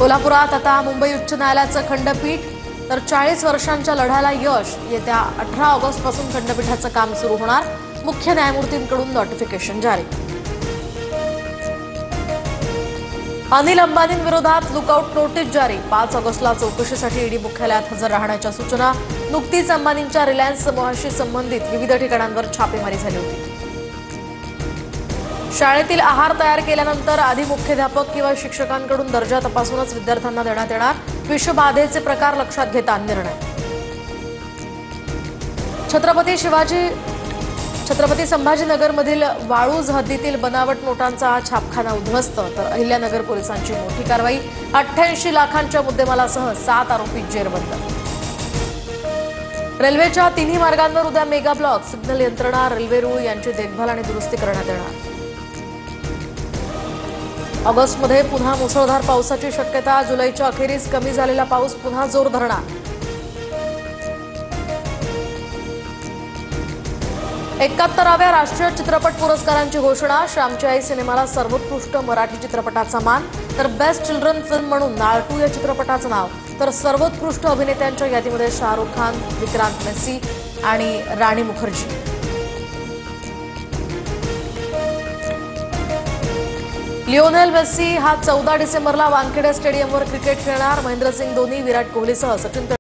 कोल्हापुरात आता मुंबई उच्च न्यायालयाचं खंडपीठ तर 40 वर्षांच्या लढ्याला यश। येत्या 18 ऑगस्टपासून खंडपीठाचं काम सुरू होणार। मुख्य न्यायमूर्तींकडून नोटिफिकेशन जारी। अनिल अंबानींविरोधात लुकआउट नोटीस जारी। 5 ऑगस्टला चौकशीसाठी ईडी मुख्यालयात हजर राहण्याच्या सूचना। नुकतीच अंबानींच्या रिलायन्स समूहाशी संबंधित विविध ठिकाणांवर छापेमारी झाली होती। शाळेतील आहार तयार केल्यानंतर आधी मुख्याध्यापक किंवा शिक्षकांकडून दर्जा तपासूनच विद्यार्थ्यांना देण्यात येणार। विषबाधेचे प्रकार लक्षात घेता निर्णय। छत्रपती संभाजीनगरमधील वाळूज हद्दीतील बनावट नोटांचा छापखाना उद्ध्वस्त। तर अहिल्यानगर पोलिसांची मोठी कारवाई। 88 लाखांच्या मुद्देमालासह 7 आरोपी जेरबंद। रेल्वेच्या तिन्ही मार्गांवर उद्या मेगा ब्लॉक। सिग्नल यंत्रणा, रेल्वे रूळ यांची देखभाल आणि दुरुस्ती करण्यात येणार। ऑगस्टमध्ये पुन्हा मुसळधार पावसाची शक्यता। जुलैच्या अखेरीस कमी झालेला पाऊस पुन्हा जोर धरणार। 71व्या राष्ट्रीय चित्रपट पुरस्कारांची घोषणा। श्यामची आई सिनेमाला सर्वोत्कृष्ट मराठी चित्रपटाचा मान। तर बेस्ट चिल्ड्रन फिल्म म्हणून नाळटू या चित्रपटाचं नाव। तर सर्वोत्कृष्ट अभिनेत्यांच्या यादीमध्ये शाहरुख खान, विक्रांत मेसी आणि राणी मुखर्जी। लिओनेल मेसी हा 14 डिसेंबरला वानखेडे स्टेडियमवर क्रिकेट खेळणार। महेंद्रसिंग धोनी, विराट कोहलीसह सचिन